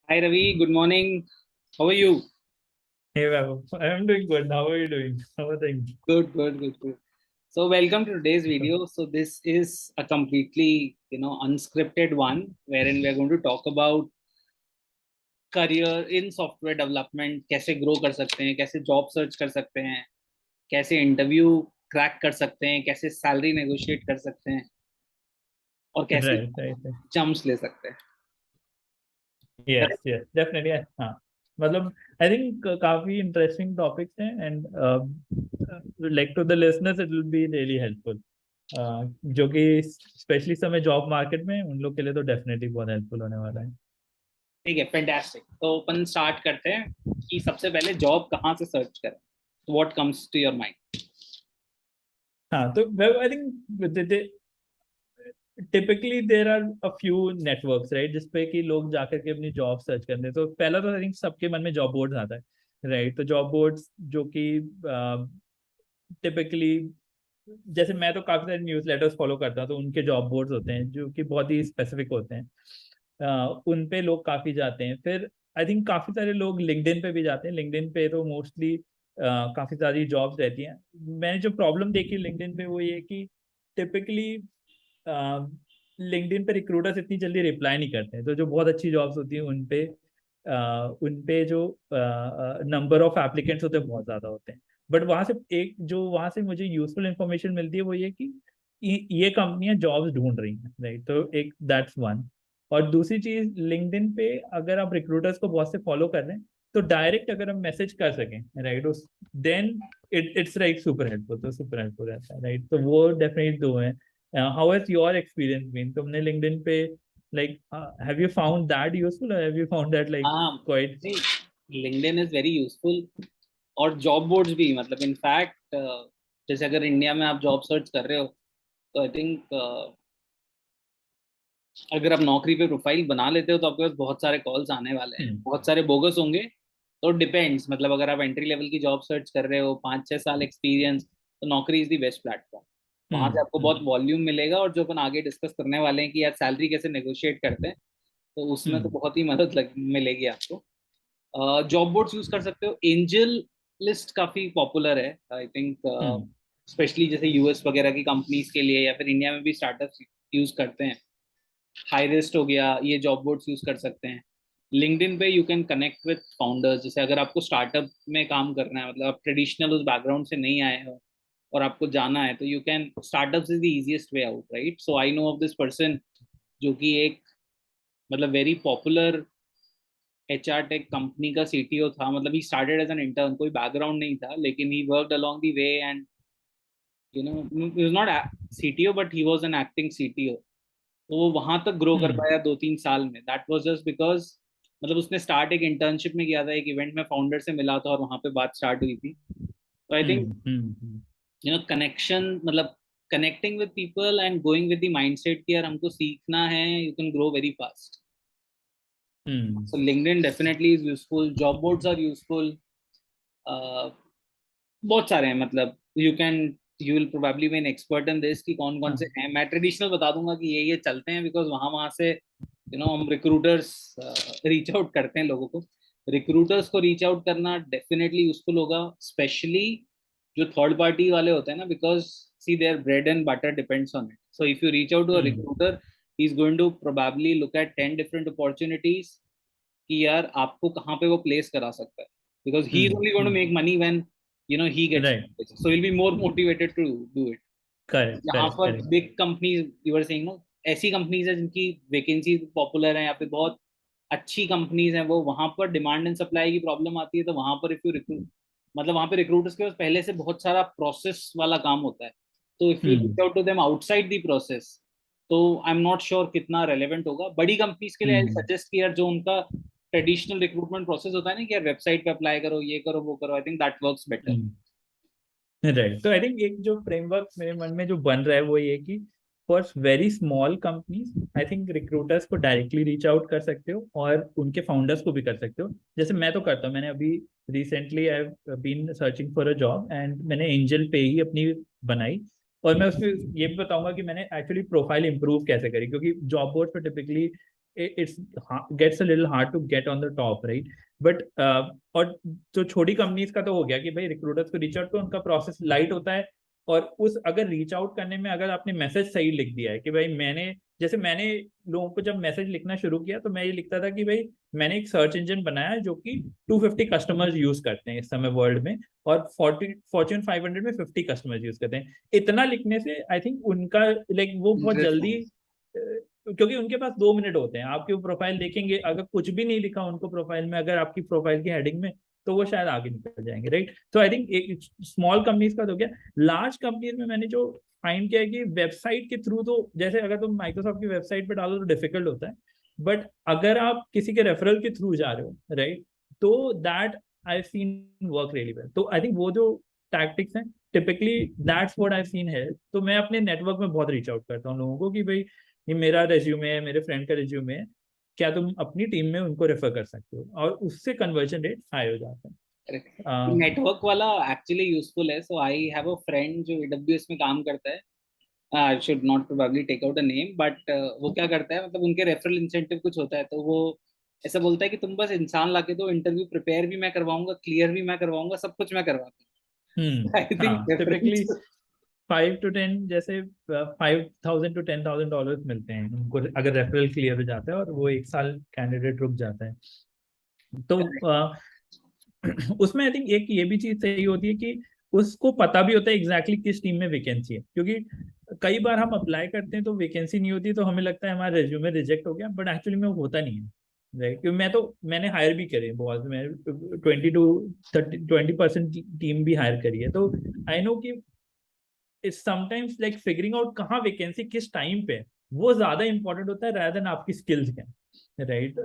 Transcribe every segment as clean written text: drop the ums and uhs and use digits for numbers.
Hi Ravi, good morning. How are you? Hey, Vaibhav. I'm doing good. How are you doing? How are things? Good. So welcome to today's video. So this is a completely, unscripted one wherein we are going to talk about career in software development, कैसे grow कर सकते हैं, कैसे job search कर सकते हैं, कैसे interview crack कर सकते हैं, कैसे salary negotiate कर सकते हैं और कैसे Right. jumps ले सकते हैं. Yes, definitely. हाँ, मतलब I think काफी interesting topics हैं and like to the listeners it will be really helpful. जो कि especially समय job market में उन लोग के लिए तो definitely बहुत helpful होने वाला है. ठीक है, फैंटास्टिक. तो अपन स्टार्ट करते हैं कि सबसे पहले जॉब कहाँ से सर्च करें. What comes to your mind. हाँ, तो I think typically there are a few networks right जिसपे कि लोग जाकर के अपनी जॉब सर्च करते हैं. तो पहला तो आई थिंक सबके मन में जॉब बोर्ड्स आता है राइट. तो जॉब बोर्ड्स जो कि टिपिकली जैसे मैं तो काफी सारे न्यूज़ लेटर्स फॉलो करता हूँ तो उनके जॉब बोर्ड्स होते हैं जो कि बहुत ही स्पेसिफिक होते हैं. उन पे लोग काफी जाते हैं. फिर आई थिंक काफी सारे लोग लिंक्डइन पे भी जाते हैं. लिंक्डइन पे तो मोस्टली काफी सारी जॉब्स रहती हैं. मैंने जो प्रॉब्लम देखी लिंक्डइन पे वो ये कि टिपिकली लिंक्डइन पे रिक्रूटर्स इतनी जल्दी रिप्लाई नहीं करते हैं. तो जो बहुत अच्छी जॉब्स होती हैं उन पे जो नंबर ऑफ एप्लीकेंट्स होते हैं बहुत ज्यादा होते हैं. बट वहां से एक जो वहां से मुझे यूजफुल इंफॉर्मेशन मिलती है वो ये कि ये कंपनियां जॉब्स ढूंढ रही हैं राइट. तो एक दैट्स वन. और दूसरी चीज लिंक्डइन पे अगर आप रिक्रूटर्स को बहुत से फॉलो कर रहे हैं तो डायरेक्ट अगर हम मैसेज कर सकें राइट उस then it's like super helpful. तो सुपर हेल्पफुल रहता है राइट. तो वो डेफिनेटली दो हैं. How has your experience been? तुमने लिंक्डइन पे like have you found that useful और have you found that like हाँ, क्वाइट? नहीं, लिंक्डइन इज वेरी यूजफुल. और जॉब बोर्ड्स भी, मतलब इनफैक्ट जैसे अगर इंडिया में आप जॉब सर्च कर रहे हो तो आई थिंक अगर आप नौकरी पे प्रोफाइल बना लेते हो तो आपके पास बहुत सारे कॉल्स आने वाले हैं, बहुत सारे बोगस होंगे. तो डिपेंड्स, मतलब अगर आप एंट्री लेवल की जॉब सर्च कर रहे हो, 5-6 साल एक्सपीरियंस, तो नौकरी इज द बेस्ट प्लेटफॉर्म. वहां से आपको बहुत वॉल्यूम मिलेगा और जो अपन आगे डिस्कस करने वाले हैं कि यार सैलरी कैसे नेगोशिएट करते हैं, तो उसमें तो बहुत ही मदद मिलेगी आपको. जॉब बोर्ड्स यूज कर सकते हो. एंजल लिस्ट काफी पॉपुलर है आई थिंक, स्पेशली जैसे यूएस वगैरह की कंपनीज के लिए, या फिर इंडिया में भी स्टार्टअप्स यूज करते हैं. हाईरेस्ट हो गया, ये जॉब बोर्ड्स यूज कर सकते हैं. लिंक्डइन पे you can connect with founders. जैसे अगर आपको स्टार्टअप में काम करना है, मतलब आप ट्रेडिशनल उस बैकग्राउंड से नहीं आए हो और आपको जाना है, तो you can startup is the easiest way out, right. So I know of this person जो कि एक, मतलब very popular HR tech company का सीटीओ था. मतलब he started as an intern, कोई बैकग्राउंड नहीं था, लेकिन he worked along the way and he was not CTO but he was an acting CTO. तो वो वहां तक ग्रो कर पाया 2-3 साल में. दैट वाज जस्ट बिकॉज, मतलब उसने स्टार्ट एक इंटर्नशिप में किया था, एक इवेंट में फाउंडर से मिला था और वहां पे बात स्टार्ट हुई थी. तो आई थिंक कनेक्शन, मतलब connecting with people and going with the mindset कि यार हमको सीखना है, you can grow very fast. So LinkedIn definitely is useful. Job boards are useful. बहुत सारे हैं, मतलब you will probably be an expert in this कि कौन कौन से हैं. मैं ट्रेडिशनल बता दूंगा कि ये चलते हैं, बिकॉज वहां वहां से हम रिक्रूटर्स रीच आउट करते हैं लोगों को. रिक्रूटर्स को रीच आउट करना डेफिनेटली यूजफुल होगा, स्पेशली जो थर्ड पार्टी वाले होते हैं ना, because see their bread and butter depends on it. So if you reach out to a recruiter, he is going to probably look at 10 different opportunities कि यार आपको कहाँ पे वो प्लेस करा सकता है, because he is only going to make money when he gets right. it. So he'll be more motivated to do it. Correct यहाँ करेक्ट पर correct. Big companies, you are saying no, ऐसी companies है जिनकी vacancy popular है, या फिर बहुत अच्छी कंपनीज हैं, वो वहां पर डिमांड एंड सप्लाई की प्रॉब्लम आती है. तो वहां पर इफ यू रिक्रूट, मतलब वहां पे रिक्रूटर्स के पास पहले से बहुत सारा प्रोसेस वाला काम होता है. तो if you reach out to them outside the process, तो आई एम नॉट श्योर कितना रेलेवेंट होगा. बड़ी कंपनीज के लिए आई सजेस्ट कि यार जो उनका ट्रेडिशनल रिक्रूटमेंट प्रोसेस होता है ना, कि यार वेबसाइट पे अप्लाई करो, ये करो, वो करो, I think that works better. Right. तो आई थिंक एक जो फ्रेमवर्क मेरे मन में जो बन रहा है वो ये कि for very small companies I think recruiters को डायरेक्टली रीच आउट कर सकते हो और उनके फाउंडर्स को भी कर सकते हो. जैसे मैं तो करता हूँ. मैंने अभी recently I been searching for a job and मैंने एंजल पे ही अपनी बनाई. और मैं उसमें ये भी बताऊंगा कि मैंने एक्चुअली प्रोफाइल इंप्रूव कैसे करी, क्योंकि जॉब बोर्ड पे typically it's gets a little hard to get on the top, right? But और जो छोटी कंपनीज का तो हो गया कि भाई रिक्रूटर्स को रीच आउट तो उनका प्रोसेस लाइट होता है, और उस अगर रीच आउट करने में अगर आपने मैसेज सही लिख दिया है कि भाई मैंने लोगों को जब मैसेज लिखना शुरू किया तो मैं ये लिखता था कि भाई मैंने एक सर्च इंजन बनाया है जो कि 250 कस्टमर्स यूज करते हैं इस समय वर्ल्ड में, और फॉर्च्यून 500 में 50 कस्टमर्स यूज करते हैं। इतना लिखने से आई थिंक उनका लाइक वो बहुत जल्दी, क्योंकि उनके पास 2 मिनट होते हैं, आपके प्रोफाइल देखेंगे, अगर कुछ भी नहीं लिखा उनको प्रोफाइल में, अगर आपकी प्रोफाइल की हेडिंग में, तो वो शायद आगे निकल जाएंगे, राइट? तो आई थिंक एक स्मॉल कंपनीज का तो क्या, लार्ज कंपनीज में मैंने जो फाइंड किया है कि वेबसाइट के थ्रू, तो जैसे अगर तुम माइक्रोसॉफ्ट की वेबसाइट पे डालो तो डिफिकल्ट होता है, बट अगर आप किसी के रेफरल के थ्रू जा रहे हो, राइट, तो that I seen work really well. तो आई थिंक वो जो टैक्टिक्स हैं typically that's what I seen है। तो मैं अपने नेटवर्क में बहुत रीच आउट करता हूँ लोगों को कि भाई ये मेरा रेज्यूमे है, मेरे फ्रेंड का रेज्यूमे है, क्या तुम अपनी टीम में उनको रेफर कर सकते हो, और उससे कन्वर्जन रेट हाई हो जाता है। नेटवर्क वाला एक्चुअली यूजफुल है। So I have a friend जो AWS में काम करता है, I should not probably take out a name, but वो क्या करता है, मतलब उनके रेफरल इंसेंटिव कुछ होता है, तो वो ऐसा बोलता है कि तुम बस इंसान लाके दो, इंटरव्यू प्रिपेयर भी मैं करवाऊंगा, क्लियर भी मैं करवाऊंगा, सब कुछ मैं करवाता हूँ। आई थिंक हाँ, टिपिकली 5 to 10 जैसे 5,000 to 10,000 डॉलर मिलते हैं उनको अगर रेफरल क्लियर हो जाता है और वो 1 साल कैंडिडेट रुक जाता है। तो उसमें आई थिंक एक ये भी चीज सही होती है कि उसको पता भी होता है एग्जैक्टली किस टीम में वैकेंसी है, क्योंकि कई बार हम अप्लाई करते हैं तो वैकेंसी नहीं होती, तो हमें लगता है हमारा रेज्यूमे रिजेक्ट हो गया, बट एक्चुअली में वो होता नहीं है, राइट? क्योंकि मैंने हायर भी करे बहुत, मैं 20% टीम भी हायर करी है, तो आई नो कि it's sometimes like figuring out कहाँ वैकेंसी किस टाइम पे, वो ज्यादा इंपॉर्टेंट होता है rather देन आपकी स्किल्स क्या, राइट?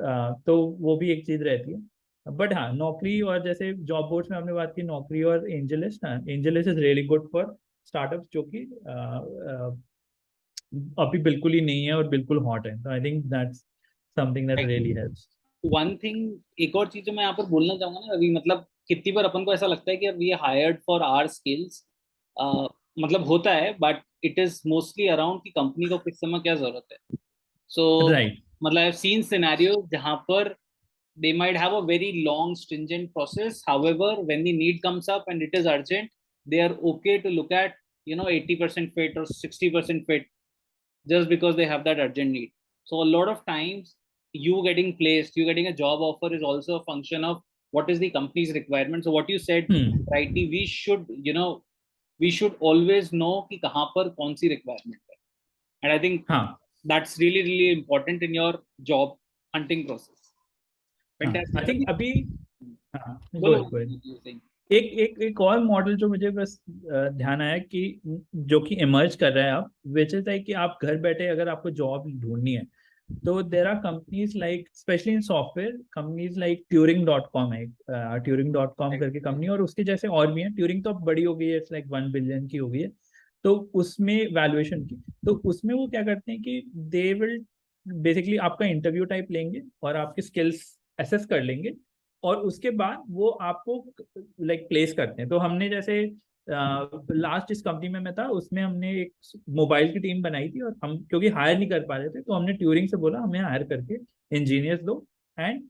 तो वो भी एक चीज रहती है। बट हाँ, नौकरी और जैसे जॉब बोर्ड्स में हमने बात की, नौकरी और एंजलिस्ट, हाँ, evangelist is really good for startups जो कि अभी बिल्कुल ही नहीं है और बिल्कुल हॉट है, तो I think that's something that really helps. One thing, एक और चीज जो मैं यहाँ पर बोलना चाहूंगा ना, अभी मतलब कितनी बार अपन को ऐसा लगता है कि अब ये हायर्ड फॉर आवर स्किल्स, मतलब होता है, but it is mostly around कि कंपनी को किस समय क्या जरूरत है। सो राइट। मतलब आई हैव सीन सिनेरियो जहां पर they might have a very long stringent process, however when the need comes up and it is urgent, they are okay to look at 80% fit or 60% fit just because they have that urgent need. So a lot of times you getting placed, you getting a job offer is also a function of what is the company's requirement. So what you said rightly, we should always know कि कहाँ पर कौन सी requirement है, and I think हाँ that's really really important in your job hunting process. I Fantastic. Think अभी, हाँ बोलो good good. बोलो। एक एक एक और मॉडल जो मुझे बस ध्यान आया कि जो कि इमर्ज कर रहा है अब, विच इज लाइक कि आप घर बैठे अगर आपको जॉब ढूंढनी है, तो there are companies like specially in software companies like Turing dot com है, ट्यूरिंग.com करके कंपनी, और उसके जैसे और भी हैं। ट्यूरिंग तो अब बड़ी हो गई है, इट्स लाइक 1 बिलियन की हो गई है, तो उसमें वैल्यूएशन की, तो उसमें वो क्या करते हैं कि दे विल बेसिकली आपका इंटरव्यू टाइप लेंगे और आपके स्किल्स एसेस कर लेंगे, और उसके बाद वो आपको लाइक प्लेस करते हैं। तो हमने जैसे लास्ट जिस कंपनी में मैं था उसमें हमने एक मोबाइल की टीम बनाई थी, और हम क्योंकि हायर नहीं कर पा रहे थे तो हमने ट्यूरिंग से बोला हमें हायर करके इंजीनियर्स दो, एंड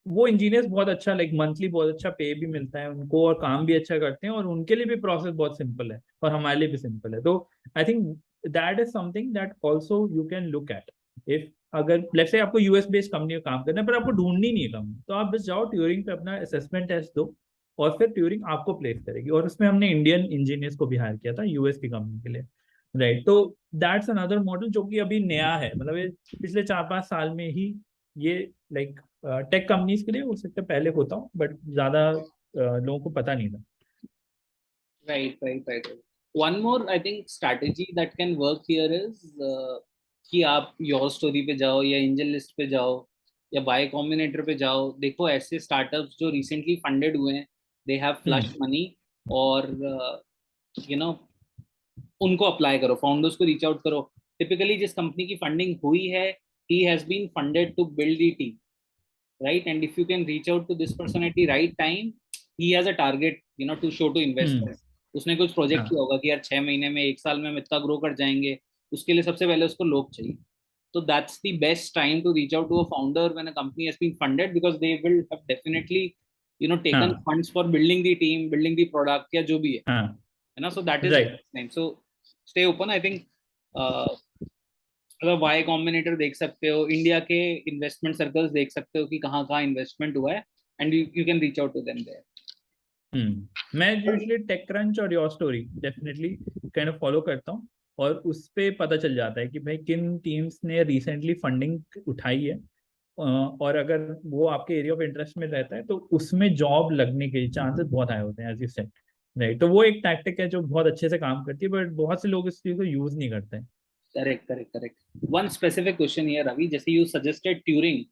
वो इंजीनियर्स बहुत अच्छा लाइक मंथली बहुत अच्छा पे भी मिलता है उनको, और काम भी अच्छा करते हैं, और उनके लिए भी प्रोसेस बहुत सिंपल है और हमारे लिए भी सिंपल है। तो I think that is something that also you can look at. If अगर लेट्स से आपको यूएस बेस्ड कंपनी में काम करना है पर आपको ढूंढनी नहीं है कंपनी, तो आप बस जाओ ट्यूरिंग पे अपना असेसमेंट टेस्ट दो, और फिर ट्यूरिंग आपको प्लेस करेगी। और उसमें हमने इंडियन इंजीनियर्स को भी हायर किया था यूएस की कंपनी के लिए, राइट? तो दैट्स अनदर मॉडल जो कि अभी नया है, मतलब ये पिछले 4-5 साल में ही ये लाइक टेक कंपनीज के लिए हो सकता है पहले होता हूँ, बट ज्यादा लोगों को पता नहीं था। Right. One more, I think, strategy that can work here is कि आप योर स्टोरी पे जाओ या एंजल लिस्ट पे जाओ या बाय कॉम्बिनेटर पे जाओ, देखो ऐसे स्टार्टअप्स जो रिसेंटली फंडेड हुए हैं, दे हैव फ्लश मनी, और यू नो उनको अप्लाई करो, फाउंडर्स को रीच आउट करो। टिपिकली जिस कंपनी की फंडिंग हुई है, he has been funded to build the team, right? And if you can reach out to this person at the right time, he has a target, to show to investors. उसने कुछ project हाँ किया होगा कि यार 6 महीने में 1 साल में हम इतना ग्रो कर जाएंगे, उसके लिए सबसे पहले उसको लोग चाहिए। So that's the best time to reach out to a founder when a company has been funded, because they will have definitely, taken funds for building the team, building the product, या जो भी है, so that is the best time. So stay open. I think अगर Y Combinator देख सकते हो, India के investment circles देख सकते हो कि कहाँ इन्वेस्टमेंट हुआ है, and you can reach out to them there. मैं यूजुअली टेकक्रंच और your story definitely kind of follow करता हूँ, और उस पे पता चल जाता है कि भाई किन टीम्स ने रिसेंटली फंडिंग उठाई है, और अगर वो आपके एरिया ऑफ इंटरेस्ट में रहता है तो उसमें जॉब लगने के चांसेस बहुत हाई होते हैं, एज यू सेड, राइट. तो वो एक टैक्टिक है जो बहुत अच्छे से काम करती है, बट बहुत से लोग इस चीज को यूज नहीं करते हैं. Correct. One specific question here Ravi, जैसे यू सजेस्टेड ट्यूरिंग,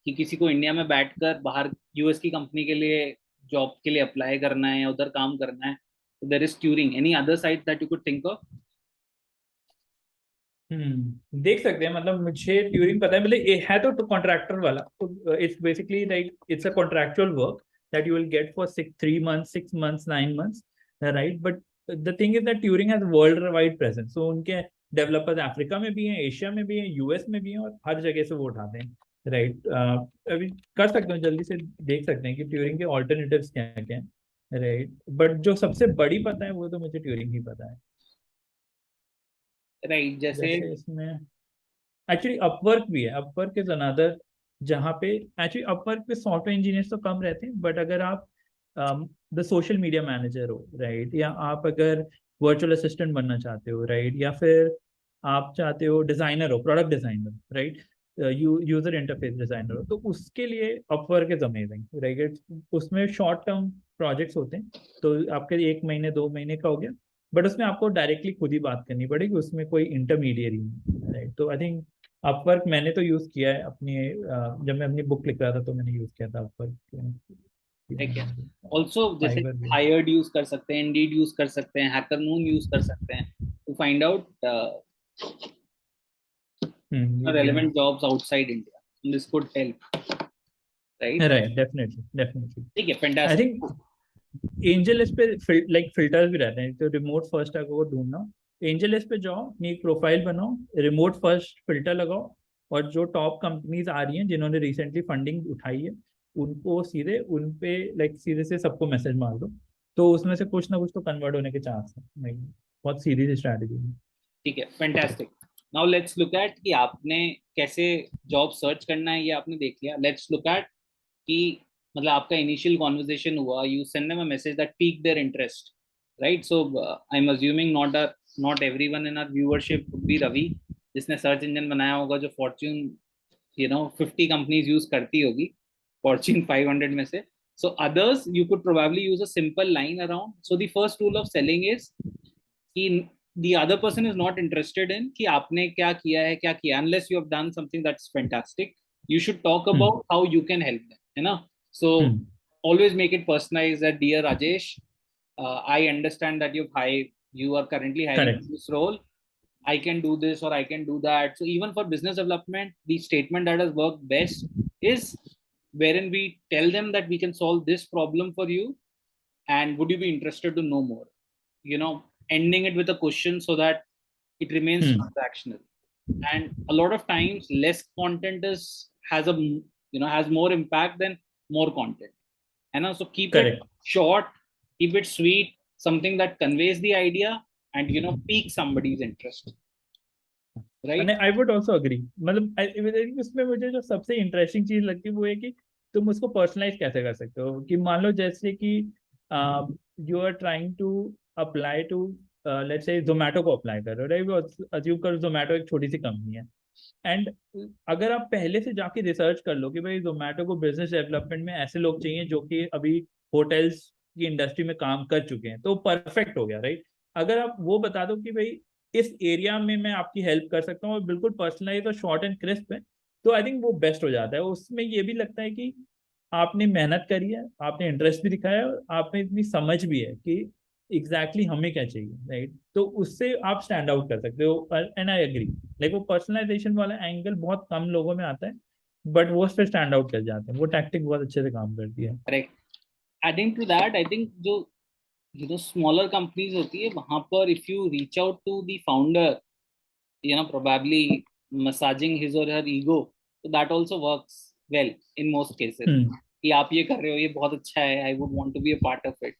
कि किसी को इंडिया में बैठकर बाहर यूएस की कंपनी के लिए जॉब के लिए अप्लाई करना है या उधर काम करना है, तो there is Turing. Any other site that you could think of? देख सकते हैं, मतलब मुझे ट्यूरिंग पता है, मतलब ये है तो कॉन्ट्रैक्टर वाला, तो it's basically like it's a contractual work that you will get for 3 months, 6 months, 9 months, right. But the thing is that Turing has world wide presence, so उनके डेवलपर्स अफ्रीका में भी हैं, एशिया में भी हैं, US में भी हैं, और हर जगह से वो उठाते हैं, राइट. अभी कर सकते हैं, जल्दी से देख सकते हैं कि ट्यूरिंग के ऑल्टरनेटिव्स क्या क्या हैं, राइट. बट जो सबसे बड़ी पता है वो तो मुझे ट्यूरिंग ही पता है, राइट. जैसे इसमें एक्चुअली अपवर्क भी है. अपवर्क इज अनदर, जहाँ पे एक्चुअली अपवर्क पे सॉफ्टवेयर इंजीनियर्स तो कम रहते हैं, बट अगर आप द सोशल मीडिया मैनेजर हो, राइट, या आप अगर वर्चुअल असिस्टेंट बनना चाहते हो, राइट, या फिर आप चाहते हो डिजाइनर हो, product designer, right, user interface designer हो, तो उसके लिए अपवर्क इज अमेजिंग, राइट. उसमें शॉर्ट टर्म प्रोजेक्ट्स होते हैं, तो आपके 1 महीने 2 महीने का हो गया, बट उसमें आपको डायरेक्टली खुद ही बात करनी पड़ेगी, उसमें कोई इंटरमीडिएरी नहीं, राइट. तो आई थिंक अपवर्क मैंने तो यूज किया है अपनी, जब मैं अपनी बुक लिख रहा था तो मैंने यूज किया था अपवर्क. ऑल्सो जैसे हायर्ड यूज कर सकते हैं, इंडीड यूज कर सकते हैं, हैकरनून यूज कर सकते हैं to find out relevant jobs outside India. And this could help, right? Definitely. ठीक है, fantastic. I think AngelList पे लाइक फिल्टर्स भी रहते हैं, तो रिमोट फर्स्ट अगर ढूंढना, AngelList पे जाओ, एक प्रोफाइल बनाओ, रिमोट फर्स्ट फिल्टर लगाओ, और जो टॉप कंपनीज आ रही हैं जिन्होंने रिसेंटली फंडिंग उठाई है, उनको सीधे उन पे लाइक सीधे से सबको मैसेज मार दो, तो उसमें से कुछ ना कुछ तो कन्वर्ट होने के चांस है. बहुत सीधी सी स्ट्रैटेजी है. ठीक है, fantastic. Now let's look at कि आपने कैसे जॉब सर्च करना है, ये आपने देख लिया. लेट्स लुक एट कि मतलब आपका इनिशियल कॉन्वर्सेशन हुआ, you send them a message that pique their interest, right. So I am assuming not everyone in our viewership would be Ravi, जिसने सर्च इंजन बनाया होगा जो फॉर्च्यून 50 कंपनीज यूज करती होगी, फॉर्च्यून 500 में से. So others, you could probably use a simple line around. So the first rule of selling is कि the other person is not interested in कि आपने क्या किया है, क्या किया, unless you have done something that's fantastic. You should talk about how you can help them, है ना. So always make it personalized. That dear Rajesh, I understand that you are currently hiring this role. I can do this or I can do that. So even for business development, the statement that has worked best is wherein we tell them that we can solve this problem for you, and would you be interested to know more? Ending it with a question so that it remains transactional. And a lot of times, less content has more impact than more content. And also keep it short, keep it sweet, something that conveys the idea and piques somebody's interest. Right? I would also agree. मतलब उसमें मुझे जो सबसे interesting चीज लगती है वो है कि तुम उसको पर्सनलाइज कैसे कर सकते हो. कि मान लो जैसे कि you are trying to apply to let's say Zomato को अप्लाई कर रहे हो, राइट. अज्यूम करो जोमेटो एक छोटी सी कंपनी है, एंड अगर आप पहले से जाके रिसर्च कर लो कि भाई जोमेटो को बिजनेस डेवलपमेंट में ऐसे लोग चाहिए जो कि अभी होटल्स की इंडस्ट्री में काम कर चुके हैं, तो परफेक्ट हो गया, राइट. अगर आप वो बता दो कि भाई इस एरिया में मैं आपकी हेल्प कर सकता हूँ और बिल्कुल पर्सनलाइज और शॉर्ट एंड क्रिस्प है, तो आई थिंक वो बेस्ट हो जाता है. उसमें ये भी लगता है कि आपने मेहनत करी है, आपने इंटरेस्ट भी दिखाया है, और आपने इतनी समझ भी है कि एग्जैक्टली हमें क्या चाहिए, राइट. तो उससे आप स्टैंड आउट कर सकते हो. एंड आई एग्री, लाइक वो पर्सनलाइजेशन वाला एंगल बहुत कम लोगों में आता है, बट वो उस पर स्टैंड आउट कर जाते हैं. वो टैक्टिक बहुत अच्छे से काम करती है. Correct. Adding to that, I think जो स्मॉलर कंपनीज होती है, वहां पर if you reach out to the founder, probably massaging his or her ego, so that also works well in most cases. कि आप ये कर रहे हो, ये बहुत अच्छा है, I would want to be a part of it,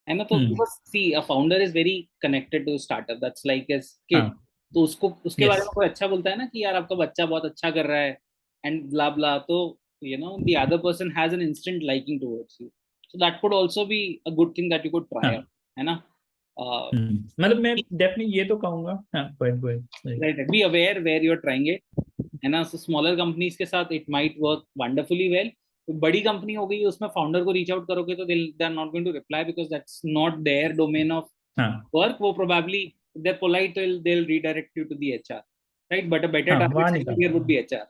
है ना? तो because see, a founder is very connected to startup, that's like his kid. तो उसको उसके बारे में कोई अच्छा बोलता है ना कि यार आपका बच्चा बहुत अच्छा कर रहा है and blah blah, तो you know the other person has an instant liking towards you, so that could also be a good thing that you could try out, है ना? मतलब मैं डेफिनेटली ये तो कहूंगा, right, be aware where you're trying it, है ना? So smaller companies के साथ it might work wonderfully well. तो बड़ी कंपनी हो गई, उसमें फाउंडर को रीच आउट करोगे तो they are not going to reply because that's not their domain of work. वो probably they're polite, they'll redirect you to the HR, right? But a better target segment here would be HR.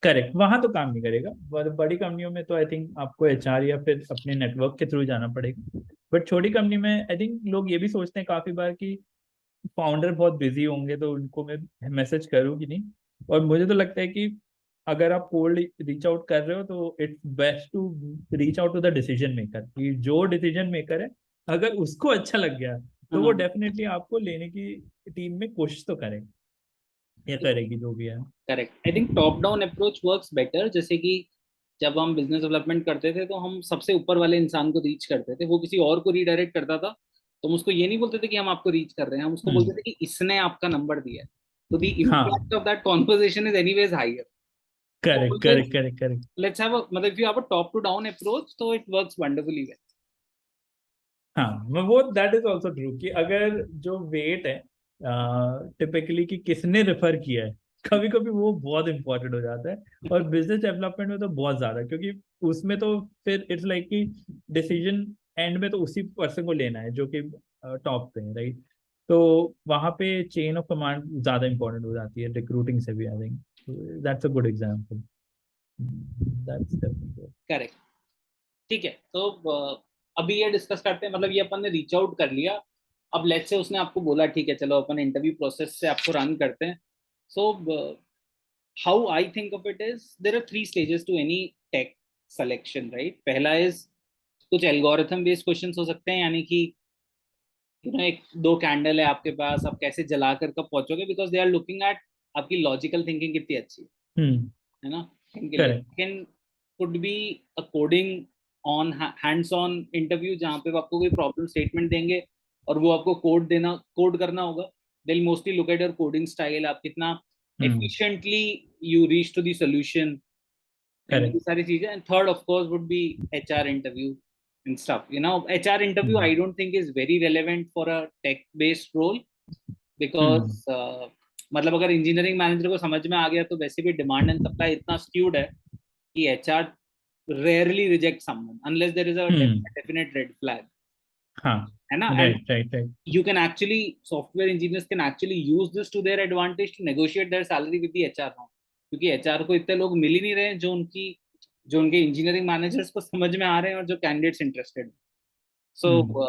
Correct, वहां तो काम नहीं करेगा। बड़ी कंपनियों में तो आई थिंक आपको एचआर या फिर अपने नेटवर्क के थ्रू जाना पड़ेगा। बट छोटी कंपनी में आई थिंक लोग ये भी सोचते हैं काफी बार कि फाउंडर बहुत बिजी होंगे तो उनको मैं मैसेज करूँ कि नहीं। और मुझे तो लगता है कि अगर आप कोल्ड रीच आउट कर रहे हो तो it's best to reach out to the decision maker, कि जो डिसीजन मेकर है अगर उसको अच्छा लग गया तो वो डेफिनेटली आपको लेने की टीम में कोशिश तो करेगा या करेगी, जो भी है। Correct. I think top down approach works better. जैसे कि जब हम बिजनेस डेवलपमेंट करते थे तो हम सबसे ऊपर वाले इंसान को रीच करते थे, वो किसी और को रीडायरेक्ट करता था तो हम उसको ये नहीं बोलते थे कि हम आपको रीच कर रहे हैं, हम उसको बोलते थे कि इसने आपका नंबर दिया है, तो the impact of that conversation is anyways higher. Correct correct correct correct. Let's have a, मतलब if you have a top to down approach तो इट वर्क्स वंडरफुली वेल। हाँ, वो दैट इज ऑल्सो ट्रू कि अगर जो wait है typically कि किसने रेफर किया है, कभी कभी वो बहुत इंपॉर्टेंट हो जाता है। और बिजनेस डेवलपमेंट में तो बहुत ज्यादा, क्योंकि उसमें तो फिर इट्स लाइक कि डिसीजन एंड में तो उसी पर्सन को लेना है जो कि टॉप पे है, राइट? तो वहां पे चेन ऑफ कमांड ज्यादा इंपॉर्टेंट हो जाती है रिक्रूटिंग से भी। I think that's a good example. That's correct. ठीक है, तो अभी ये डिस्कस करते हैं, मतलब ये अपन ने रीच आउट कर लिया। अब लेट्स से उसने आपको बोला ठीक है चलो अपन इंटरव्यू प्रोसेस से आपको रन करते हैं। So how I think of it is there are 3 stages to any tech selection, right? पहला इज कुछ एल्गोरिथम बेस्ड क्वेश्चंस हो सकते हैं, यानी कि एक दो कैंडल है आपके पास, आप कैसे जला कर कब पहुंचोगे, because they are looking at आपकी लॉजिकल थिंकिंग कितनी अच्छी है ना इनके लिए। Second could be a coding on hands on interview, जहाँ पे वो आपको कोई प्रॉब्लम स्टेटमेंट देंगे और वो आपको कोड करना होगा। They will mostly look at your coding style, आप कितना efficiently you reach to the solution, ये सारी चीजें। And third of course would be HR interview and stuff. HR interview I don't think is very relevant for a tech based role because मतलब अगर engineering manager को समझ में आ गया तो वैसे भी डिमांड एंड सप्लाई इतना स्क्यूड है कि HR rarely reject someone unless there is a definite red flag. है ना? right. You can actually, software engineers can actually use this to their advantage to negotiate their salary with the HR now, क्योंकि HR को इतने लोग मिल ही नहीं रहे जो उनके इंजीनियरिंग मैनेजर्स को समझ में आ रहे हैं और जो candidates interested. So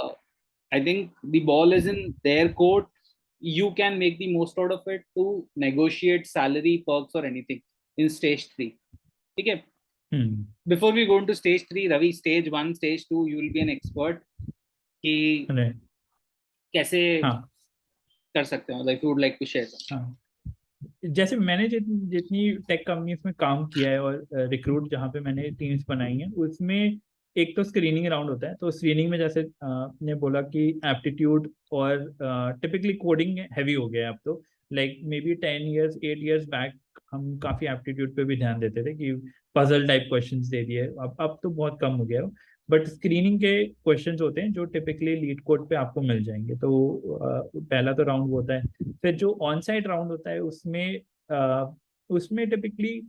I think the ball is in their court. You can make the most out of it to negotiate salary, perks और एनीथिंग इन स्टेज 3। ठीक है, before we go to stage 3, Ravi, stage 1 stage 2 you will be an expert कि कैसे कर सकते हैं, मतलब if you would like to share. जैसे मैंने जितनी टेक कंपनीज में काम किया है और रिक्रूट जहाँ पे मैंने टीम्स बनाई हैं, उसमें एक तो स्क्रीनिंग राउंड होता है। तो स्क्रीनिंग में जैसे आपने बोला कि एप्टीट्यूड और टिपिकली कोडिंग हैवी हो गया है अब तो। Like may be 8 years back हम काफी एप्टीट्यूड पे भी ध्यान देते थे कि पजल टाइप क्वेश्चंस दे दिए। अब तो बहुत कम हो गया है। बट स्क्रीनिंग के क्वेश्चंस होते हैं जो टिपिकली लीड कोड पे आपको मिल जाएंगे। तो पहला तो राउंड वो होता है। फिर जो ऑन साइट राउंड होता है उसमें टिपिकली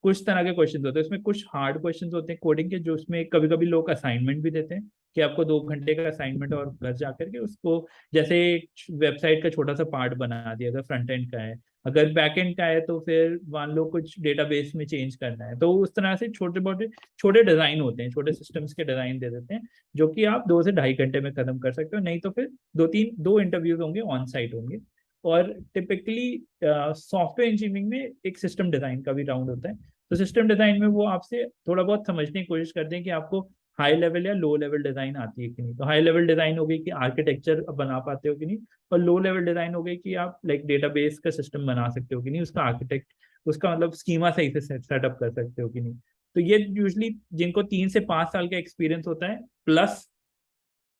कुछ तरह के क्वेश्चंस होते हैं। उसमें कुछ हार्ड क्वेश्चंस होते हैं कोडिंग के, जो उसमें कभी कभी लोग असाइनमेंट भी देते हैं कि आपको 2 घंटे का असाइनमेंट और घर जाकर के उसको जैसे वेबसाइट का छोटा सा पार्ट बना दिया। अगर फ्रंट एंड का है, अगर बैक एंड का है तो फिर मान लो कुछ डेटाबेस में चेंज करना है। तो उस तरह से छोटे डिजाइन होते हैं, छोटे सिस्टम्स के डिजाइन दे देते हैं जो कि आप 2 से ढाई घंटे में खत्म कर सकते हो। नहीं तो फिर 2 इंटरव्यूज होंगे, ऑन साइट होंगे। और टिपिकली सॉफ्टवेयर इंजीनियरिंग में एक सिस्टम डिजाइन का भी राउंड होता है। तो सिस्टम डिजाइन में वो आपसे थोड़ा बहुत समझने की कोशिश करते हैं कि आपको हाई लेवल या लो लेवल डिजाइन आती है कि नहीं। तो हाई लेवल डिजाइन हो गई कि आर्किटेक्चर बना पाते हो कि नहीं, और लो लेवल डिजाइन हो गई कि आप लाइक डेटाबेस का सिस्टम बना सकते हो कि नहीं, उसका आर्किटेक्ट, उसका मतलब स्कीमा सही से सेटअप कर सकते हो कि नहीं। तो ये यूजली जिनको 3 से 5 साल का एक्सपीरियंस होता है प्लस,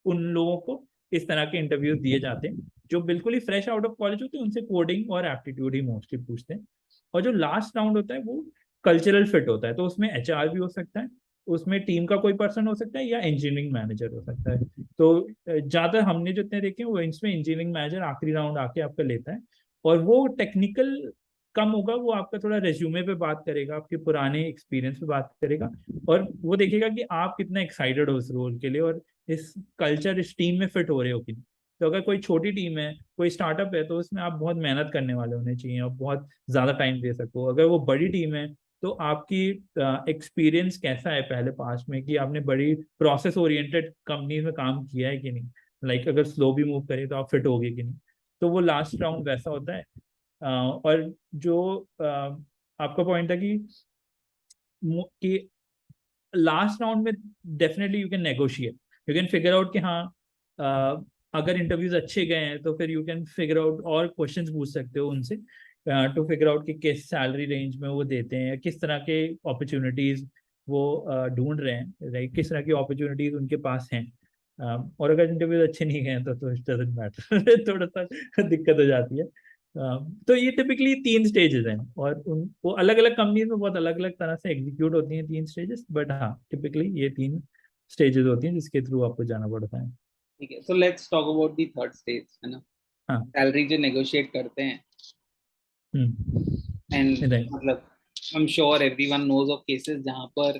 उन लोगों को इस तरह के इंटरव्यूज दिए जाते हैं। जो बिल्कुल ही फ्रेश आउट ऑफ कॉलेज होते हैं उनसे कोडिंग और एप्टीट्यूड ही मोस्टली पूछते हैं। और जो लास्ट राउंड होता है वो कल्चरल फिट होता है, तो उसमें एचआर भी हो सकता है, उसमें टीम का कोई पर्सन हो सकता है, या इंजीनियरिंग मैनेजर हो सकता है। तो ज्यादा हमने जितने देखे हैं वो इसमें इंजीनियरिंग मैनेजर आखिरी राउंड आके आपका लेता है। और वो टेक्निकल कम होगा, वो आपका थोड़ा रेज्यूमे पे बात करेगा, आपके पुराने एक्सपीरियंस पे बात करेगा, और वो देखेगा कि आप कितना एक्साइटेड हो उस रोल के लिए, और इस कल्चर, इस टीम में फिट हो रहे हो कि नहीं। तो अगर कोई छोटी टीम है, कोई स्टार्टअप है, तो उसमें आप बहुत मेहनत करने वाले होने चाहिए और बहुत ज्यादा टाइम दे सको। अगर वो बड़ी टीम है तो आपकी एक्सपीरियंस कैसा है पहले पास्ट में, कि आपने बड़ी प्रोसेस ओरिएंटेड कंपनीज में काम किया है कि नहीं, लाइक अगर स्लो भी मूव करे तो आप फिट होगे कि नहीं। तो वो लास्ट राउंड वैसा होता है। और जो आपका पॉइंट था कि लास्ट राउंड में definitely you can negotiate, you can figure out कि हाँ, अगर इंटरव्यूज अच्छे गए हैं तो फिर यू कैन फिगर आउट और क्वेश्चंस पूछ सकते हो उनसे, टू फिगर आउट कि किस सैलरी रेंज में वो देते हैं, किस तरह के अपॉर्चुनिटीज वो ढूंढ रहे हैं, राइट, किस तरह की अपॉर्चुनिटीज उनके पास हैं। और अगर इंटरव्यूज अच्छे नहीं गए तो इट डजंट मैटर थोड़ा सा दिक्कत हो जाती है। तो ये टिपिकली 3 स्टेजेस हैं, और वो अलग अलग कंपनीज में बहुत अलग अलग तरह से एग्जीक्यूट होती हैं 3 स्टेजेस, बट हाँ टिपिकली ये 3 स्टेजेस होती हैं जिसके थ्रू आपको जाना पड़ता है। ठीक है, so let's talk about the third stage, है ना, हाँ। सैलरी जो नेगोशिएट करते हैं। And right. मतलब I am sure everyone knows of cases जहां पर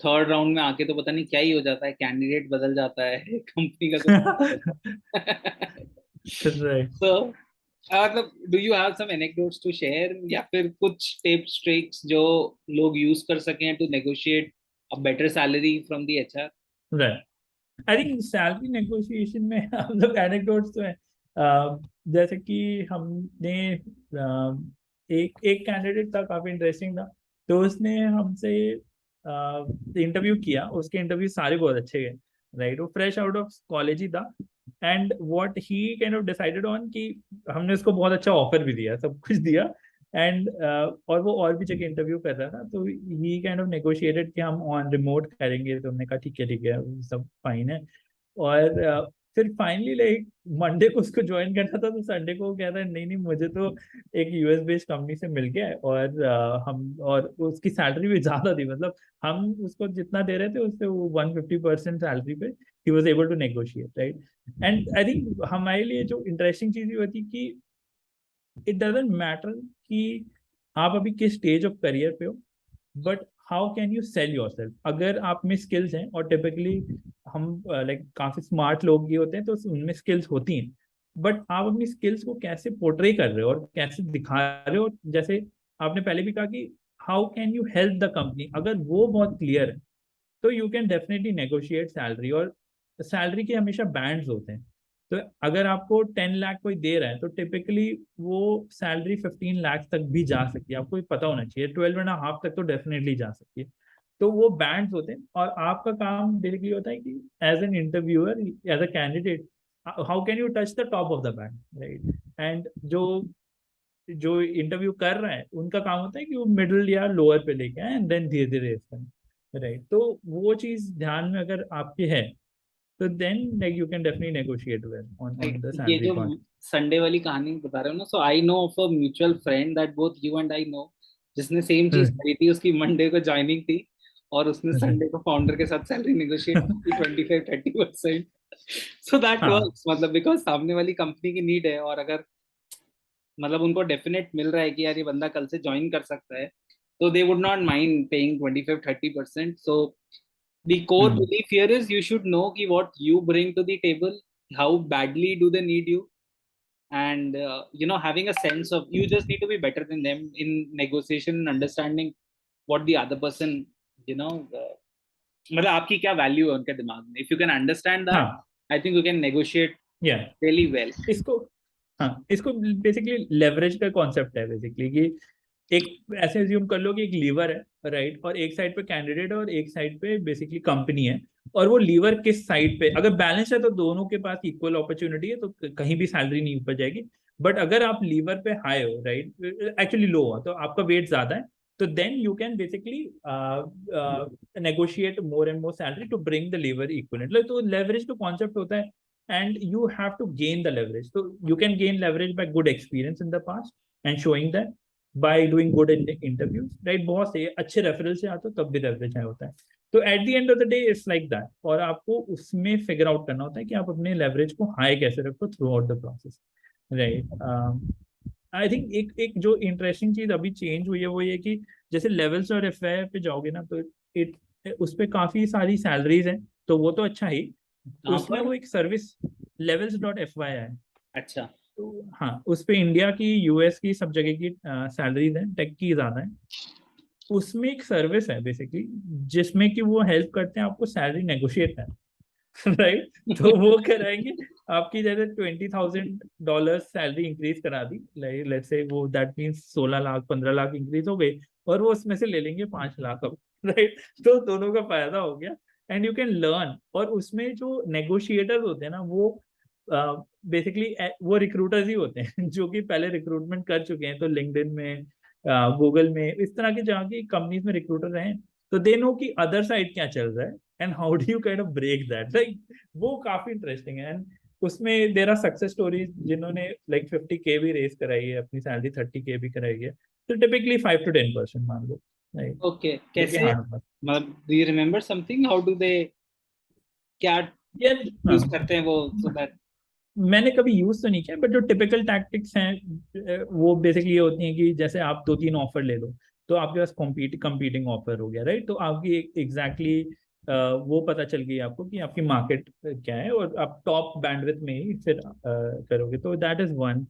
थर्ड राउंड में आके तो पता नहीं क्या ही हो जाता है, कैंडिडेट बदल जाता है कंपनी का कुछ राइट। सो मतलब do you have some anecdotes to share, या फिर कुछ टिप्स ट्रिक्स जो लोग यूज कर सकें to negotiate a better salary from the HR? Right. I think salary negotiation में हम लोग एनेक्डोट्स तो है। जैसे कि हमने एक एक कैंडिडेट था, काफी इंटरेस्टिंग था। तो उसने हमसे इंटरव्यू किया, उसके इंटरव्यू सारे बहुत अच्छे गए, राइट, वो फ्रेश आउट ऑफ कॉलेज ही था। And what he kind of decided on कि हमने उसको बहुत अच्छा ऑफर भी दिया, सब कुछ दिया। एंड और वो और भी जगह इंटरव्यू कर रहा था, तो ही काइंड ऑफ नेगोशिएटेड कि हम ऑन रिमोट करेंगे। तो हमने कहा ठीक है सब फाइन है। और फिर फाइनली लाइक मंडे को उसको ज्वाइन करना था, तो संडे को वो कहता है नहीं नहीं, मुझे तो एक यूएस बेस्ड कंपनी से मिल गया है, और हम, और उसकी सैलरी भी ज्यादा थी, मतलब हम उसको जितना दे रहे थे उससे वो 150% सैलरी पे ही was able to negotiate, right. And I think हमारे लिए जो इंटरेस्टिंग चीज ये होती कि इट डजेंट मैटर कि आप अभी किस स्टेज ऑफ करियर पे हो, but how can you sell your self. अगर आप में स्किल्स हैं, और टिपिकली हम लाइक काफी स्मार्ट लोग ही होते हैं तो उनमें स्किल्स होती हैं, बट आप अपनी स्किल्स को कैसे पोर्ट्रे कर रहे हो और कैसे दिखा रहे हो। जैसे आपने पहले भी कहा कि how can you help the company, अगर वो बहुत क्लियर है तो you can definitely negotiate salary. और सैलरी के हमेशा बैंड्स होते हैं। तो अगर आपको 10 लाख कोई दे रहा है तो टिपिकली वो सैलरी 15 लाख तक भी जा सकती है, आपको पता होना चाहिए। 12.5 तक तो डेफिनेटली जा सकती है। तो वो बैंड्स होते हैं, और आपका काम बेसिकली होता है कि as an interviewer, as a candidate, how can you touch the top of the band, right. And जो जो इंटरव्यू कर रहा है उनका काम होता है कि वो मिडिल या लोअर पे लेके आए एंड देन धीरे धीरे, राइट। तो वो चीज ध्यान में अगर आपके है तो then like you can definitely negotiate well on the ये सैलरी जो पार्ट। संडे वाली कहानी बता रहे हो ना, so I know of a mutual friend that both you and I know, जिसने सेम चीज करी थी। उसकी मंडे को ज्वाइनिंग थी और उसने संडे को फाउंडर के साथ सैलरी नेगोशिएट की 25-30%। सो दैट हाँ। वर्क्स, मतलब बिकॉज सामने वाली कंपनी की नीड है, और अगर मतलब उनको डेफिनेट मिल रहा है कि यार ये बंदा कल से ज्वाइन कर सकता है, तो they would not mind paying 25-30%। So the core belief here is you should know ki what you bring to the table, how badly do they need you, and having a sense of, you just need to be better than them in negotiation and understanding what the other person, you know मतलब आपकी क्या value है उनके दिमाग में। If you can understand that, हाँ। I think you can negotiate या really well. इसको, हाँ, इसको बेसिकली लेवरेज का कॉन्सेप्ट है बेसिकली कि एक ऐसे एज्यूम कर लो कि एक लीवर है, राइट, और एक साइड पे कैंडिडेट है और एक साइड पे बेसिकली कंपनी है, और वो लीवर किस साइड पे अगर बैलेंस है तो दोनों के पास इक्वल अपॉर्चुनिटी है, तो कहीं भी सैलरी नहीं ऊपर जाएगी। बट अगर आप लीवर पे हाई हो, राइट, एक्चुअली लो हो, तो आपका वेट ज्यादा है, तो then you can basically negotiate more and more salary to bring the lever equivalent. तो लेवरेज तो कॉन्सेप्ट होता है, and you have to gain the leverage. तो you can gain leverage by good experience in the past and showing that, by doing good in interviews, right. बहुत सही, अच्छे referral से आते हो तब भी लेवरेज हाई होता है। तो at the end of the day it's like that, और आपको उसमें फिगर आउट करना होता है कि आप अपने लेवरेज को हाई कैसे रखो through out the process, right. I think एक एक जो इंटरेस्टिंग चीज अभी चेंज हुई है वो ये कि जैसे लेवल्स और एफआई पे जाओगे ना, तो इट उस पे काफी सारी सैलरीज हैं, तो वो तो अच्छा ही। कहाँ उसमें पर? वो एक service levels dot F Y है, अच्छा। तो हाँ, उस पे इंडिया की, यूएस की, सब जगह की सैलरीज हैं, टेक की ज्यादा है। उसमें एक सर्विस है बेसिकली, जिसमें कि वो हेल्प करते हैं आपको सैलरी नेगोशिएट करना, राइट। तो वो कराएंगे आपकी, जैसे $20,000 सैलरी इंक्रीज करा दी, लेट्स से वो that means 16 lakh 15 lakh increase हो गई, और वो उसमें से ले लेंगे 5 लाख अब, राइट। तो दोनों का फायदा हो गया, एंड यू कैन लर्न। और उसमें जो नेगोशिएटर्स होते हैं ना, वो बेसिकली वो रिक्रूटर्स ही होते हैं जो कि पहले रिक्रूटमेंट कर चुके हैं, तो लिंक्डइन में, गूगल में, इस तरह की जहाँ की कंपनीज में रिक्रूटर रहे, तो दे नो कि अदर साइड क्या चल रहा है, and how do you kind of break that, like वो काफी इंटरेस्टिंग है। एंड उसमें देर आर सक्सेस स्टोरीज जिन्होंने लाइक 50K भी रेस कराई है, अपनी सैलरी 30K भी कराई है, तो टिपिकली 5 to 10% मान लो, राइट, ओके, जो कि कैसे? Hard work. मतलब do you remember something, how do they, क्या यार हाँ, यूज करते हैं वो, सो दैट? मैंने कभी यूज तो नहीं किया, बट जो टिपिकल टैक्टिक्स हैं वो बेसिकली ये होती हैं कि जैसे आप 2-3 ऑफर ले लो, तो आपके पास कंपीटिंग ऑफर हो गया, राइट। तो आपकी एग्जैक्टली वो पता चल गई आपको कि आपकी मार्केट क्या है, और आप टॉप बैंडविड्थ में ही फिर करोगे, तो that is one.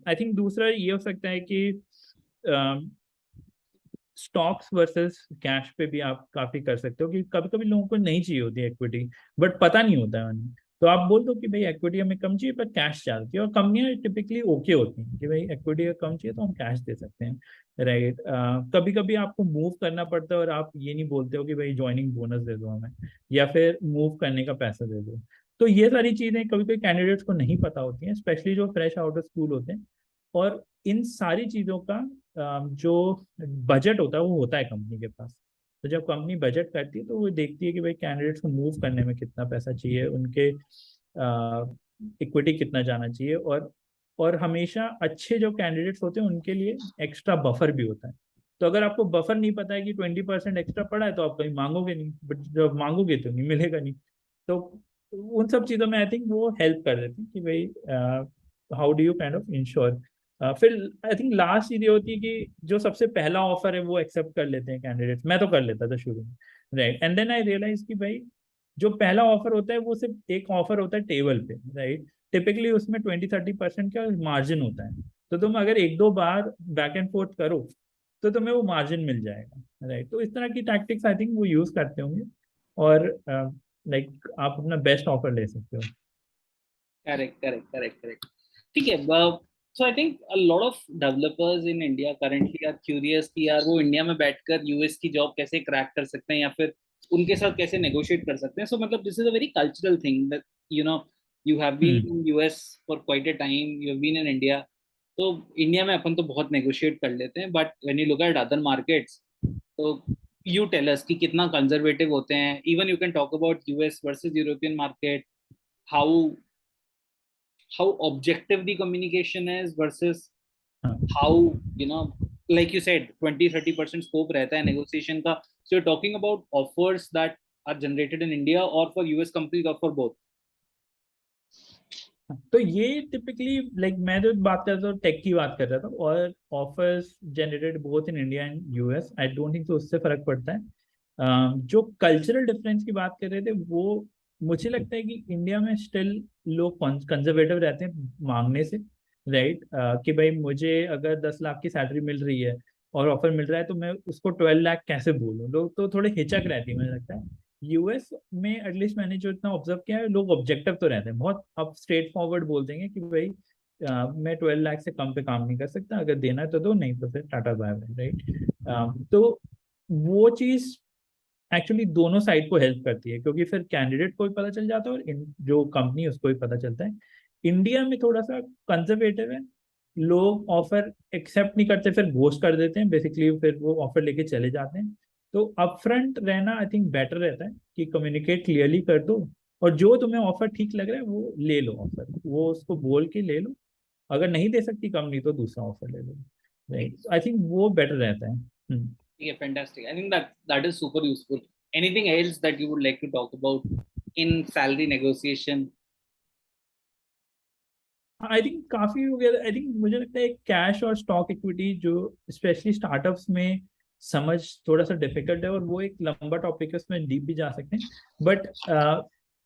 I think दूसरा ये हो सकता है कि स्टॉक्स वर्सेस कैश पे भी आप काफी कर सकते हो, कि कभी कभी लोगों को नहीं चाहिए होती इक्विटी, बट पता नहीं होता है उन्हें, तो आप बोल दो कि भाई इक्विटी हमें कम चाहिए पर कैश चाहती है, और कंपनियां टिपिकली ओके होती हैं कि भाई इक्विटी कम चाहिए तो हम कैश दे सकते हैं, राइट। कभी कभी आपको मूव करना पड़ता है और आप ये नहीं बोलते हो कि भाई ज्वाइनिंग बोनस दे दो हमें, या फिर मूव करने का पैसा दे दो। तो ये सारी चीजें कभी कभी कैंडिडेट्स को नहीं पता होती हैं, स्पेशली जो फ्रेश आउट ऑफ स्कूल होते हैं। और इन सारी चीजों का जो बजट होता है वो होता है कंपनी के पास। तो जब कंपनी बजट करती है तो वो देखती है कि भाई कैंडिडेट्स को मूव करने में कितना पैसा चाहिए, उनके इक्विटी कितना जाना चाहिए, और हमेशा अच्छे जो कैंडिडेट्स होते हैं उनके लिए एक्स्ट्रा बफर भी होता है। तो अगर आपको बफर नहीं पता है कि 20% एक्स्ट्रा पड़ा है, तो आप कहीं मांगोगे नहीं, बट जब मांगोगे तो नहीं मिलेगा नहीं। तो उन सब चीज़ों में आई थिंक वो हेल्प कर देती है कि भाई how do you kind of ensure. फिर आई थिंक लास्ट चीज ये होती है कि जो सबसे पहला ऑफर है वो एक्सेप्ट कर लेते हैं कैंडिडेट्स, मैं तो कर लेता था शुरू में, right. And then I realize कि भाई जो पहला ऑफर होता है वो सिर्फ एक ऑफर होता है टेबल पे, राइट। टिपिकली उसमें 20-30% का मार्जिन होता है, तो तुम अगर एक दो बार बैक एंड फोर्थ करो तो तुम्हें वो मार्जिन मिल जाएगा, राइट। तो इस तरह की टैक्टिक्स आई थिंक वो यूज करते होंगे, और लाइक आप अपना बेस्ट ऑफर ले सकते हो। Correct, correct, correct, correct. ठीक है। So I think a lot of developers in India currently are curious कि यार वो इंडिया में बैठकर यूएस की जॉब कैसे क्रैक कर सकते हैं, या फिर उनके साथ कैसे नेगोशिएट कर सकते हैं। सो मतलब this is a very cultural thing that you know you have been hmm. In US for quite a time, you have been in India. तो इंडिया में अपन तो बहुत नेगोशिएट कर लेते हैं, but when you look at other markets, तो you tell us कि कितना कंजर्वेटिव होते हैं। Even you can talk about US versus European market, how how objective the communication is versus हाँ, how, like you said, 20-30% scope रहता है negotiation का. So you're talking about offers that are generated in India or for US companies or for both? तो ये typically like मैं जो बात कर रहा था टेक की बात कर रहा था, और offers generated both in India and US, I don't think तो उससे फर्क पड़ता है। जो कल्चरल डिफरेंस की बात कर रहे थे वो, मुझे लगता है कि इंडिया में स्टिल लोग कंजर्वेटिव रहते हैं मांगने से, राइट। कि भाई मुझे अगर 10 लाख की सैलरी मिल रही है और ऑफर मिल रहा है, तो मैं उसको 12 लाख कैसे बोलूँ, लोग तो थोड़े हिचक रहती है मुझे लगता है। यूएस में एटलीस्ट मैंने जो इतना ऑब्जर्व किया है, लोग ऑब्जेक्टिव तो रहते हैं बहुत, अब स्ट्रेट फॉरवर्ड बोल देंगे कि भाई मैं 12 लाख से कम पे काम नहीं कर सकता, अगर देना है तो दो, नहीं तो फिर टाटा बाय बाय, राइट। तो वो चीज एक्चुअली दोनों साइड को हेल्प करती है, क्योंकि फिर कैंडिडेट को भी पता चल जाता है और जो कंपनी उसको भी पता चलता है। इंडिया में थोड़ा सा कंजर्वेटिव है, लोग ऑफर एक्सेप्ट नहीं करते, फिर घोस्ट कर देते हैं बेसिकली, फिर वो ऑफर लेके चले जाते हैं। तो अपफ्रंट रहना आई थिंक बेटर रहता है, कि कम्युनिकेट क्लियरली कर दो, और जो तुम्हें ऑफर ठीक लग रहा है वो ले लो, ऑफर वो उसको बोल के ले लो। अगर नहीं दे सकती कंपनी तो दूसरा ऑफर ले लो, राइट। आई थिंक वो बेटर रहता है। Yeah, fantastic. I think that is super useful. Anything else that you would like to talk about in salary negotiation? I think काफी हो गया। आई थिंक मुझे लगता है कैश और स्टॉक इक्विटी जो स्पेशली स्टार्टअप्स में समझ थोड़ा सा डिफिकल्ट है, और वो एक लंबा टॉपिक है, उसमें डीप भी जा सकते हैं। बट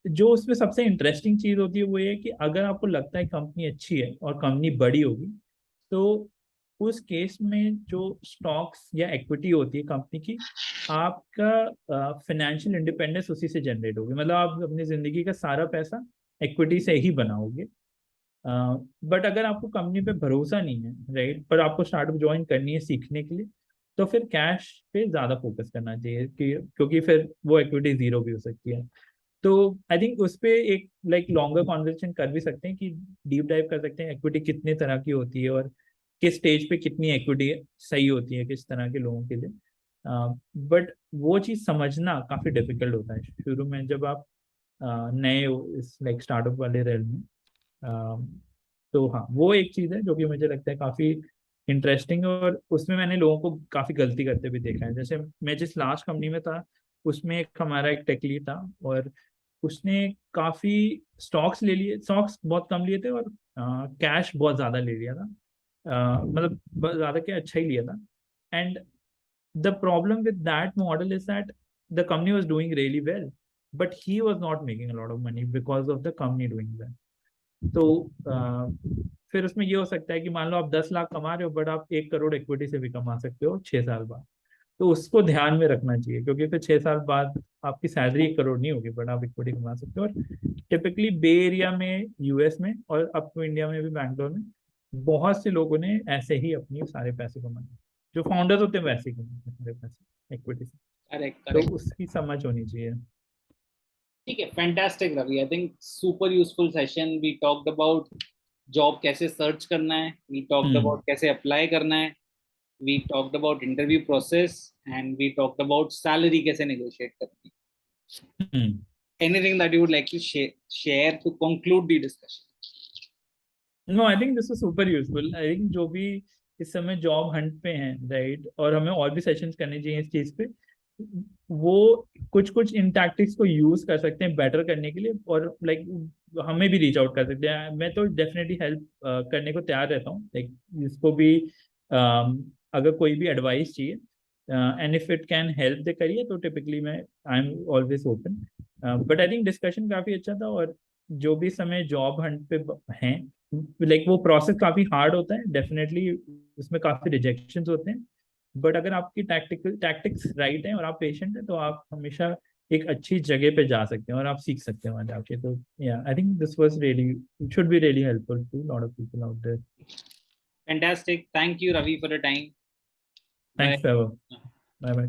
जो उसमें सबसे इंटरेस्टिंग चीज होती है वो ये कि अगर आपको लगता है कंपनी अच्छी है और कंपनी बड़ी होगी, तो उस केस में जो स्टॉक्स या इक्विटी होती है कंपनी की, आपका फाइनेंशियल इंडिपेंडेंस उसी से जनरेट होगी। मतलब आप अपनी जिंदगी का सारा पैसा इक्विटी से ही बनाओगे। बट अगर आपको कंपनी पे भरोसा नहीं है, राइट, पर आपको स्टार्टअप ज्वाइन करनी है सीखने के लिए, तो फिर कैश पे ज्यादा फोकस करना चाहिए, क्योंकि फिर वो इक्विटी जीरो भी हो सकती है। तो आई थिंक उस पे एक लॉन्गर कॉन्वर्सेशन कर भी सकते हैं, कि डीप डाइव कर सकते हैं इक्विटी कितने तरह की होती है, और किस स्टेज पे कितनी इक्विटी सही होती है किस तरह के लोगों के लिए। बट वो चीज समझना काफी डिफिकल्ट होता है शुरू में, जब आप नए हो इस स्टार्टअप वाले रेल में। तो हाँ, वो एक चीज है जो कि मुझे लगता है काफी इंटरेस्टिंग है, और उसमें मैंने लोगों को काफी गलती करते भी देखा है। जैसे मैं जिस लास्ट कंपनी में था, उसमें एक हमारा एक टेक लीड था, और उसने काफी स्टॉक्स ले लिए, स्टॉक्स बहुत कम लिए थे, और कैश बहुत ज्यादा ले लिया था। मतलब बहुत ज्यादा क्या, अच्छा ही लिया था। And the problem with that model is that the company was doing really well, but he was not making a lot of money because of the company doing well. तो फिर उसमें ये हो सकता है कि मान लो आप 10 लाख कमा रहे हो, बट आप 1 करोड़ इक्विटी से भी कमा सकते हो 6 साल बाद। तो उसको ध्यान में रखना चाहिए, क्योंकि फिर 6 साल बाद आपकी सैलरी 1 करोड़ नहीं होगी, बट आप इक्विटी कमा सकते हो। और टिपिकली बे एरिया में, यूएस में, और अब तो इंडिया में भी, बैंगलोर में, बहुत से लोगों ने ऐसे ही अपनी सारे पैसे कमाए। जो फाउंडर्स होते हैं वैसे ही कमाते हैं सारे पैसे इक्विटी से। Correct, तो correct. उसकी समझ होनी चाहिए। ठीक है, fantastic Ravi. I think super useful session. We talked about job कैसे सर्च करना है, वी टॉक्ड हम्म। अबाउट कैसे अप्लाई करना है, we talked about interview process, and we talked about salary कैसे नेगोशिएट करनी है। Hmm. Anything that you would like to share to conclude the discussion? No, I think this is super useful. I think जो भी इस समय job Hunt पे हैं, right, और हमें और भी सेशंस करने चाहिए इस चीज पे, वो कुछ कुछ इन टैक्टिक्स को यूज कर सकते हैं बेटर करने के लिए, और हमें भी रीच आउट कर सकते हैं। मैं तो डेफिनेटली हेल्प करने को तैयार रहता हूँ, इसको भी अगर कोई भी एडवाइस चाहिए, and if it can help the career, तो टिपिकली मैं I am always open. But I think discussion काफी अच्छा था, और जो भी समय जॉब हंट पे हैं, वो प्रोसेस काफी हार्ड होता है डेफिनेटली, उसमें काफी रिजेक्शंस होते हैं। बट अगर आपकी टैक्टिक्स राइट हैं और आप पेशेंट हैं, तो आप हमेशा एक अच्छी जगह पे जा सकते हैं, और आप सीख सकते हैं वहां जाके। तो या I think this was really, should be really helpful to lot of people out there. Fantastic. Thank you, Ravi, for the time. Bye. Thanks for, bye bye.